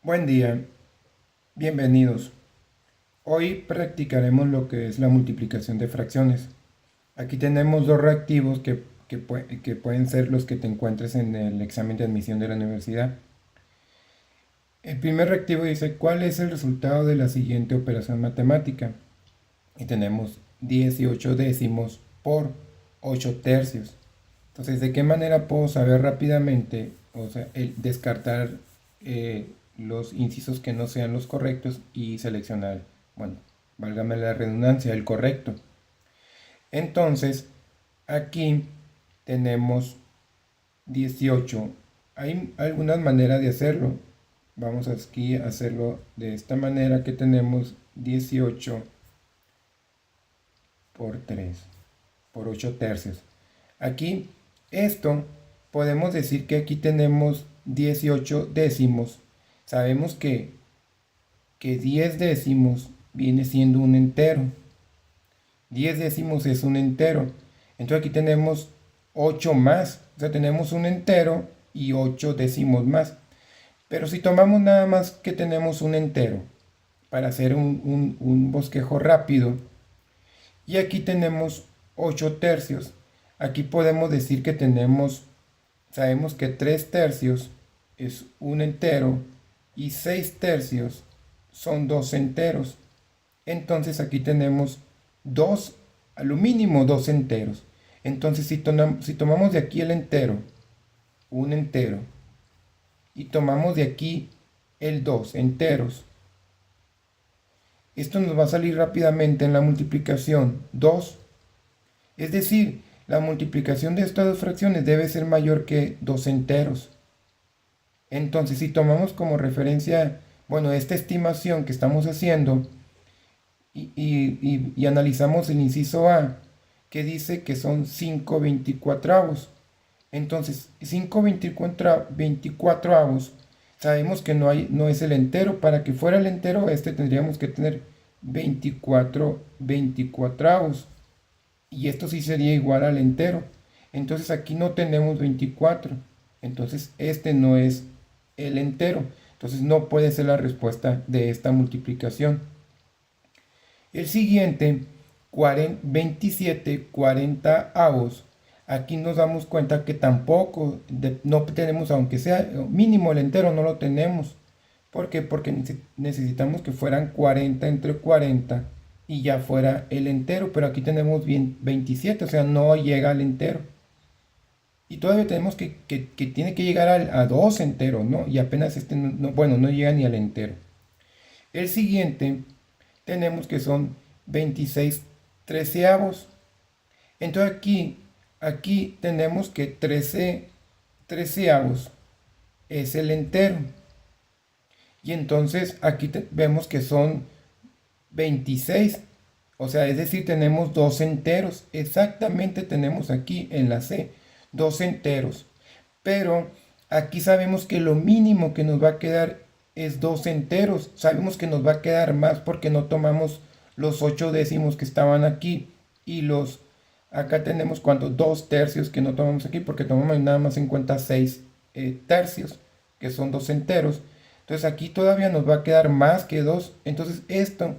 Buen día, bienvenidos. Hoy practicaremos lo que es la multiplicación de fracciones. Aquí tenemos dos reactivos que pueden ser los que te encuentres en el examen de admisión de la universidad. El primer reactivo dice, ¿cuál es el resultado de la siguiente operación matemática? Y tenemos 18 décimos por 8 tercios. Entonces, ¿de qué manera puedo saber rápidamente, o sea, descartar los incisos que no sean los correctos y seleccionar, bueno, válgame la redundancia, el correcto? Entonces, aquí tenemos 18. Hay algunas maneras de hacerlo. Vamos aquí a hacerlo de esta manera que tenemos 18 por 3, por 8 tercios. Aquí, esto, podemos decir que aquí tenemos 18 décimos. Sabemos que 10 décimos viene siendo un entero. 10 décimos es un entero. Entonces aquí tenemos 8 más. O sea, tenemos un entero y 8 décimos más. Pero si tomamos nada más que tenemos un entero, para hacer un bosquejo rápido, y aquí tenemos 8 tercios. Aquí podemos decir que sabemos que 3 tercios es un entero y 6 tercios son 2 enteros. Entonces aquí tenemos dos, a lo mínimo 2 enteros. Entonces si tomamos de aquí el entero, un entero, y tomamos de aquí el 2 enteros, esto nos va a salir rápidamente en la multiplicación 2. Es decir, la multiplicación de estas dos fracciones debe ser mayor que 2 enteros. Entonces, si tomamos como referencia, bueno, esta estimación que estamos haciendo y analizamos el inciso A, que dice que son 5/24. Entonces, 5/24, sabemos que no es el entero. Para que fuera el entero, tendríamos que tener 24/24. Y esto sí sería igual al entero. Entonces aquí no tenemos 24. Entonces este no es el entero. Entonces no puede ser la respuesta de esta multiplicación. El siguiente, 27/40. Aquí nos damos cuenta que tampoco no tenemos, aunque sea mínimo el entero, no lo tenemos. ¿Por qué? Porque necesitamos que fueran 40 entre 40 y ya fuera el entero, pero aquí tenemos bien 27, o sea, no llega al entero. Y todavía tenemos que tiene que llegar a 2 enteros, ¿no? Y apenas bueno, no llega ni al entero. El siguiente tenemos que son 26 treceavos. Entonces aquí tenemos que 13 treceavos es el entero. Y entonces aquí vemos que son 26. O sea, es decir, tenemos dos enteros. Exactamente tenemos aquí en la C, dos enteros. Pero aquí sabemos que lo mínimo que nos va a quedar es dos enteros. Sabemos que nos va a quedar más porque no tomamos los 8 décimos que estaban aquí. Y acá tenemos cuánto, 2 tercios que no tomamos aquí porque tomamos nada más en cuenta 6 tercios, que son dos enteros. Entonces aquí todavía nos va a quedar más que 2. Entonces esto,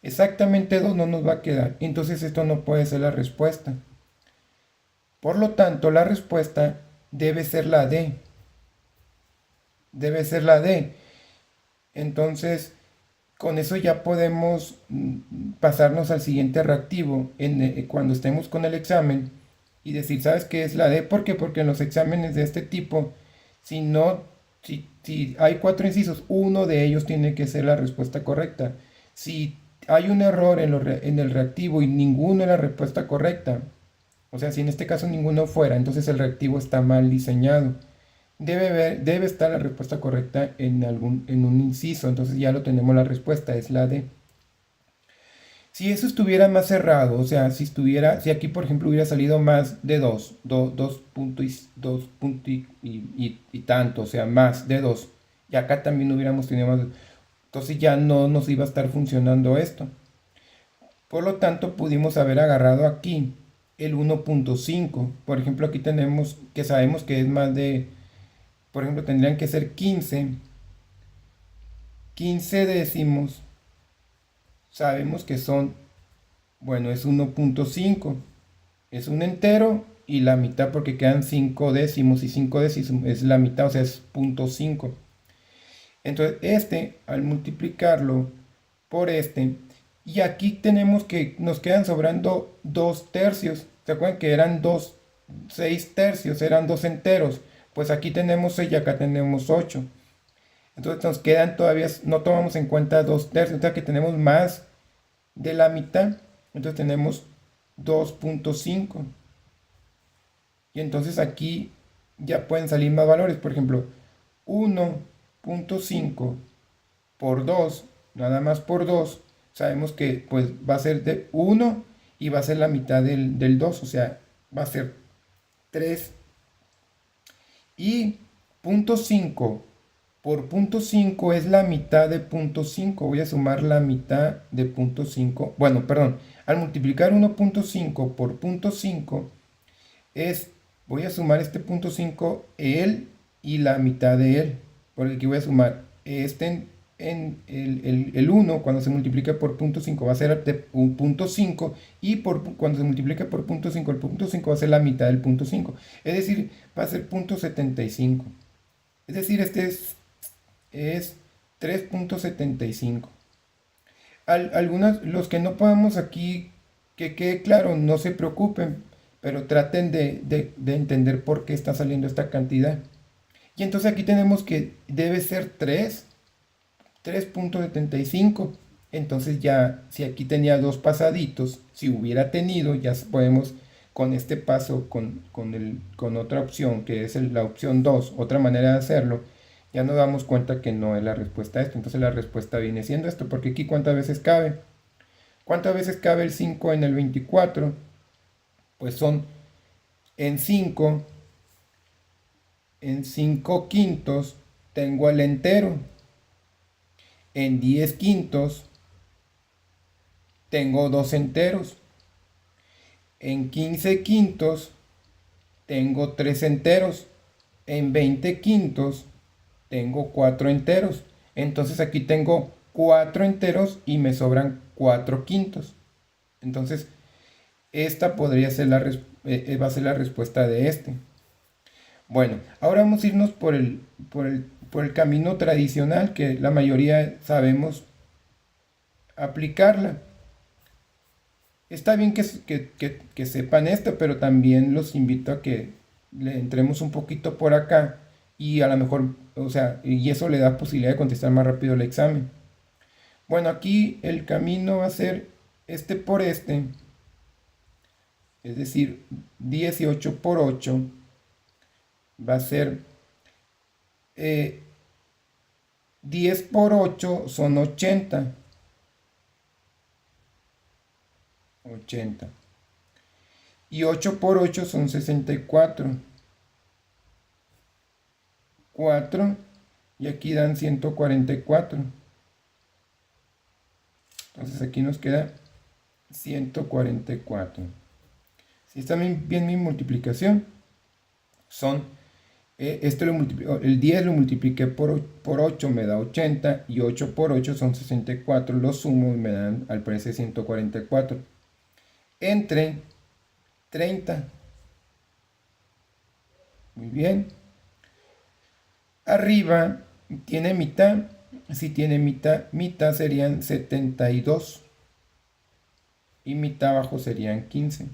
exactamente 2 no nos va a quedar. Entonces esto no puede ser la respuesta. Por lo tanto, la respuesta debe ser la D. Debe ser la D. Entonces, con eso ya podemos pasarnos al siguiente reactivo cuando estemos con el examen y decir, ¿sabes qué es la D? ¿Por qué? Porque en los exámenes de este tipo, si no, si hay 4 incisos, uno de ellos tiene que ser la respuesta correcta. Si hay un error en el reactivo y ninguno es la respuesta correcta, o sea, si en este caso ninguno fuera, entonces el reactivo está mal diseñado. Debe estar la respuesta correcta en un inciso, entonces ya lo tenemos la respuesta, es la D. Si eso estuviera más cerrado, o sea, si aquí por ejemplo hubiera salido más de 2, 2 puntos y tanto, o sea, más de 2, y acá también hubiéramos tenido más, entonces ya no nos iba a estar funcionando esto. Por lo tanto, pudimos haber agarrado aquí el 1.5. Por ejemplo, aquí tenemos que sabemos que es más de, por ejemplo, tendrían que ser 15 15 décimos sabemos que son, bueno, es 1.5. Es un entero y la mitad porque quedan 5 décimos y 5 décimos es la mitad, o sea, es 0.5. Entonces, al multiplicarlo por y aquí tenemos que nos quedan sobrando 2 tercios. ¿Se acuerdan que eran 6 tercios, eran 2 enteros? Pues aquí tenemos 6 y acá tenemos 8. Entonces nos quedan todavía, no tomamos en cuenta 2 tercios, o sea que tenemos más de la mitad. Entonces tenemos 2.5. Y entonces aquí ya pueden salir más valores. Por ejemplo, 1.5 por 2, nada más por 2, sabemos que pues va a ser de 1 y va a ser la mitad del 2, o sea, va a ser 3. Y punto 5 por punto 5 es la mitad de punto 5. Voy a sumar la mitad de punto 5. Bueno, perdón. Al multiplicar 1.5 por punto 5 voy a sumar este punto 5, él y la mitad de él. Porque aquí voy a sumar en el 1 cuando se multiplica por punto 5 va a ser de un punto 5 y cuando se multiplica por punto 5 el punto 5 va a ser la mitad del punto 5. Es decir, va a ser punto 75. Es decir, es 3.75. Los que no podamos aquí, que quede claro, no se preocupen, pero traten de entender por qué está saliendo esta cantidad. Y entonces aquí tenemos que debe ser 3.75. Entonces ya, si aquí tenía dos pasaditos, si hubiera tenido, ya podemos con este paso, con otra opción, que es la opción 2 otra manera de hacerlo, ya nos damos cuenta que no es la respuesta a esto. Entonces la respuesta viene siendo esto, porque aquí ¿cuántas veces cabe? ¿Cuántas veces cabe el 5 en el 24? Pues son en 5 quintos tengo el entero. En 10 quintos tengo 2 enteros. En 15 quintos tengo 3 enteros. En 20 quintos tengo 4 enteros. Entonces aquí tengo 4 enteros y me sobran 4 quintos. Entonces esta podría ser va a ser la respuesta de este. Bueno, ahora vamos a irnos por el camino tradicional que la mayoría sabemos aplicarla. Está bien que sepan esto, pero también los invito a que le entremos un poquito por acá y a lo mejor, o sea, y eso le da posibilidad de contestar más rápido el examen. Bueno, aquí el camino va a ser este por este, es decir, 18 por 8 va a ser 10 por 8 son 80. 80. Y 8 por 8 son 64. 4. Y aquí dan 144. Entonces aquí nos queda 144. Si está bien mi multiplicación, son, el 10 lo multipliqué por 8, me da 80, y 8 por 8 son 64, lo sumo y me dan al parecer 144. Entre 30. Muy bien. Arriba tiene mitad. Si tiene mitad, mitad serían 72. Y mitad abajo serían 15.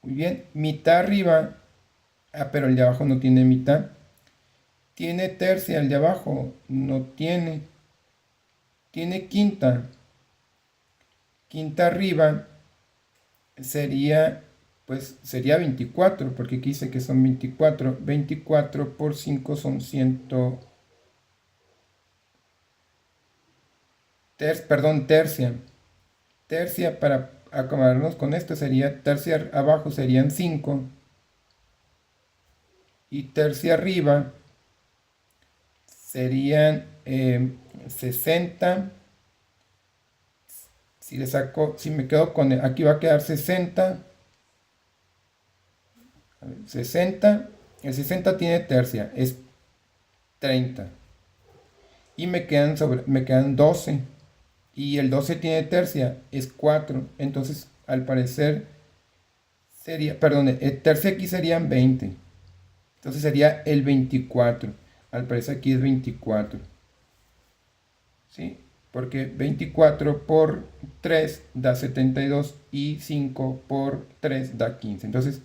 Muy bien. Mitad arriba. Pero el de abajo no tiene mitad. Tiene tercia el de abajo. No tiene. Tiene quinta. Quinta arriba sería, pues sería 24, porque aquí dice que son 24. 24 por 5 son 100. Tercia. Tercia, para acomodarnos con esto, sería tercia abajo serían 5. Y tercia arriba serían 60. Si me quedo con, aquí va a quedar 60. 60. El 60 tiene tercia, es 30. y me quedan 12. Y el 12 tiene tercia, es 4. Entonces, al parecer, sería, perdón, el tercia aquí serían 20. Entonces sería el 24. Al parecer aquí es 24. ¿Sí? Porque 24 por 3 da 72 y 5 por 3 da 15. Entonces,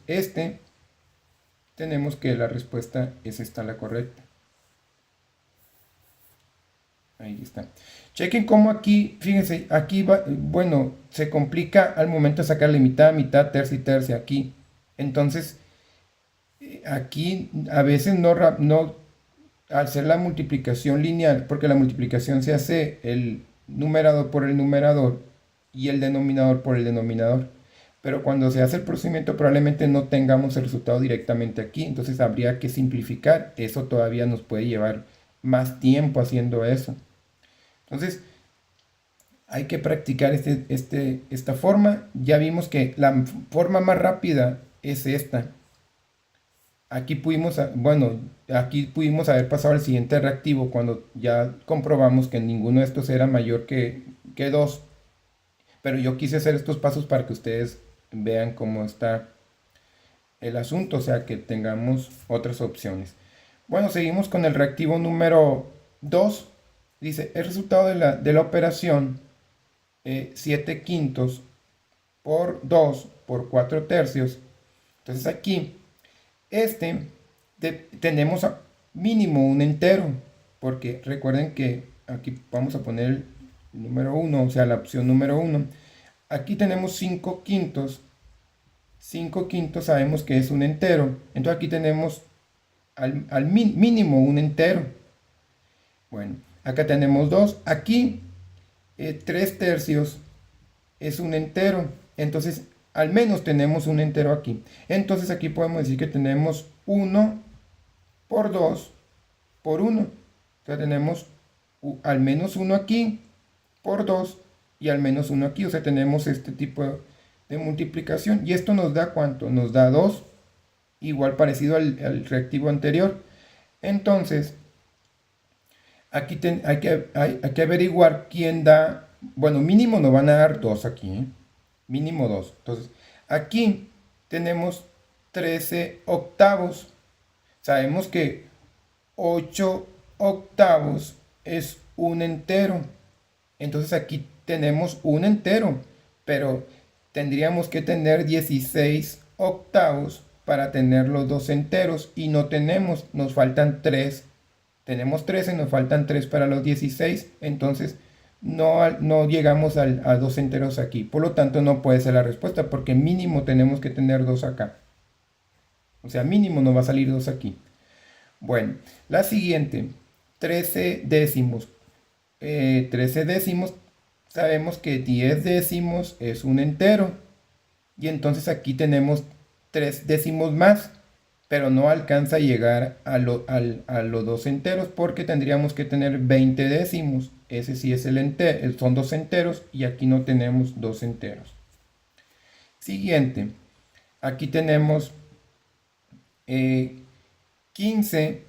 tenemos que la respuesta es esta la correcta. Ahí está. Chequen cómo aquí, fíjense, aquí va, bueno, se complica al momento de sacarle mitad, mitad, tercia y tercia aquí. Entonces, aquí a veces no, al hacer la multiplicación lineal, porque la multiplicación se hace el numerador por el numerador y el denominador por el denominador. Pero cuando se hace el procedimiento probablemente no tengamos el resultado directamente aquí, entonces habría que simplificar. Eso todavía nos puede llevar más tiempo haciendo eso. Entonces, hay que practicar esta forma. Ya vimos que la forma más rápida es esta. Aquí pudimos, bueno, aquí pudimos haber pasado al siguiente reactivo cuando ya comprobamos que ninguno de estos era mayor que 2. Pero yo quise hacer estos pasos para que ustedes vean cómo está el asunto, o sea, que tengamos otras opciones. Bueno, seguimos con el reactivo número 2. Dice, el resultado de la operación 7 quintos por 2 por 4 tercios. Entonces aquí, tenemos mínimo un entero, porque recuerden que aquí vamos a poner el número 1, o sea, la opción número 1. Aquí tenemos 5 quintos. 5 quintos sabemos que es un entero. Entonces aquí tenemos al mínimo un entero. Bueno, acá tenemos 2. Aquí 3 tercios es un entero. Entonces, al menos tenemos un entero aquí. Entonces aquí podemos decir que tenemos 1 por 2 por 1. Entonces tenemos al menos 1 aquí por 2 y al menos 1 aquí. O sea, tenemos este tipo de multiplicación. ¿Y esto nos da cuánto? Nos da 2, igual parecido al reactivo anterior. Entonces, aquí hay que averiguar quién da, bueno, mínimo nos van a dar 2 aquí, ¿eh? Mínimo 2. Entonces, aquí tenemos 13 octavos. Sabemos que 8 octavos es un entero. Entonces aquí tenemos un entero, pero tendríamos que tener 16 octavos para tener los dos enteros y no tenemos, nos faltan 3. Tenemos 13, nos faltan 3 para los 16, entonces no llegamos a dos enteros aquí. Por lo tanto, no puede ser la respuesta porque mínimo tenemos que tener 2 acá. O sea, mínimo nos va a salir 2 aquí. Bueno, la siguiente, 13 décimos. 13 décimos, sabemos que 10 décimos es un entero. Y entonces aquí tenemos 3 décimos más, pero no alcanza a llegar a los dos enteros porque tendríamos que tener 20 décimos. Ese sí es el entero, son dos enteros y aquí no tenemos dos enteros. Siguiente, aquí tenemos 15,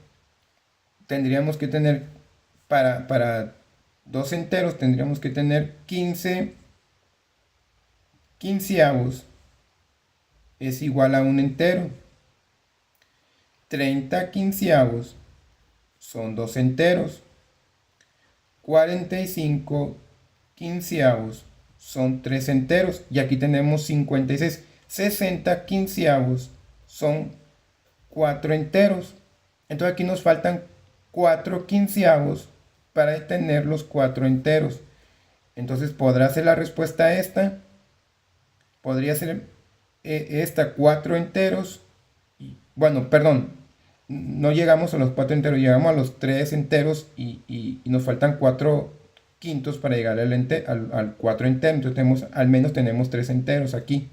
tendríamos que tener para dos enteros, tendríamos que tener 15 quinceavos es igual a un entero. 30 quinceavos son dos enteros. 45 quinceavos son tres enteros. Y aquí tenemos 56. 60 quinceavos son cuatro enteros. Entonces aquí nos faltan 4 quinceavos para tener los cuatro enteros. Entonces podrá ser la respuesta esta. Podría ser esta 4 enteros. Bueno, perdón, no llegamos a los 4 enteros, llegamos a los 3 enteros y nos faltan 4 quintos para llegar al 4 entero. Entonces al menos tenemos 3 enteros aquí.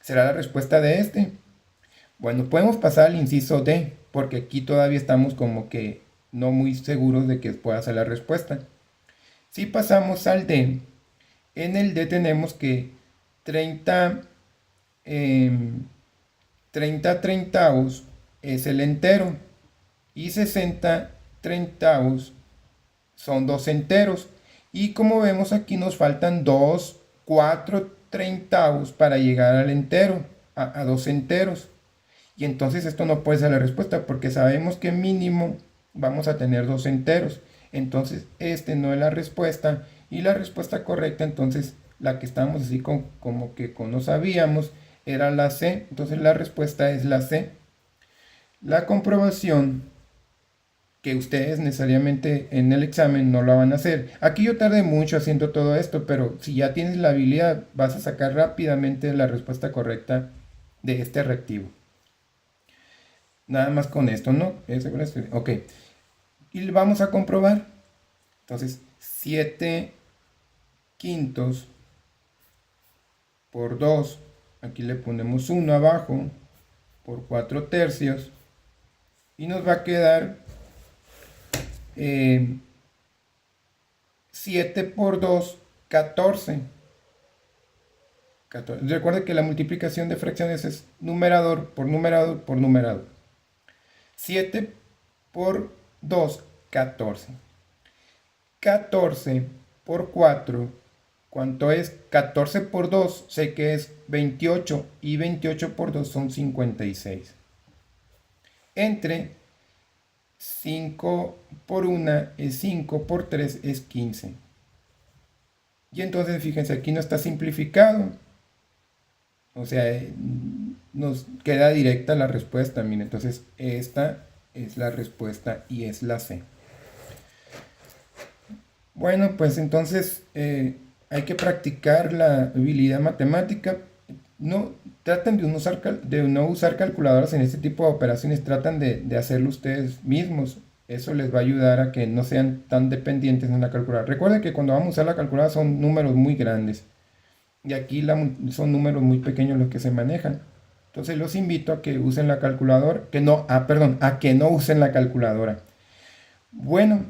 ¿Será la respuesta de este? Bueno, podemos pasar al inciso D, porque aquí todavía estamos como que no muy seguros de que pueda ser la respuesta. Si pasamos al D, en el D tenemos que 30 treintavos es el entero y 60 treintavos son dos enteros. Y como vemos aquí nos faltan 2/4 para llegar al entero, a dos enteros. Y entonces esto no puede ser la respuesta porque sabemos que mínimo vamos a tener dos enteros. Entonces este no es la respuesta. Y la respuesta correcta, entonces la que estábamos así como que no sabíamos, era la C. Entonces la respuesta es la C. La comprobación que ustedes necesariamente en el examen no lo van a hacer. Aquí yo tardé mucho haciendo todo esto, pero si ya tienes la habilidad, vas a sacar rápidamente la respuesta correcta de este reactivo. Nada más con esto, ¿no? Ok. Y vamos a comprobar. Entonces, 7 quintos por 2. Aquí le ponemos 1 abajo. Por 4 tercios. Y nos va a quedar 7 por 2, 14. Recuerden que la multiplicación de fracciones es numerador por numerador por numerador. 7 por 2, 14. 14 por 4, ¿cuánto es? 14 por 2, sé que es 28 y 28 por 2 son 56. Entre 5 por 1 es 5 por 3 es 15. Y entonces fíjense, aquí no está simplificado. O sea, nos queda directa la respuesta. Miren, entonces esta es la respuesta y es la C. Bueno, pues entonces hay que practicar la habilidad matemática. No traten de no usar calculadoras en este tipo de operaciones, tratan de hacerlo ustedes mismos. Eso les va a ayudar a que no sean tan dependientes de una calculadora. Recuerden que cuando vamos a usar la calculadora son números muy grandes. Y aquí son números muy pequeños los que se manejan. Entonces los invito a que usen la calculadora, a que no usen la calculadora. Bueno,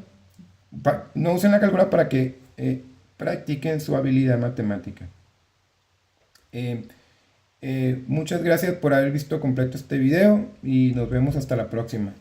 no usen la calculadora para que practiquen su habilidad matemática. Muchas gracias por haber visto completo este video y nos vemos hasta la próxima.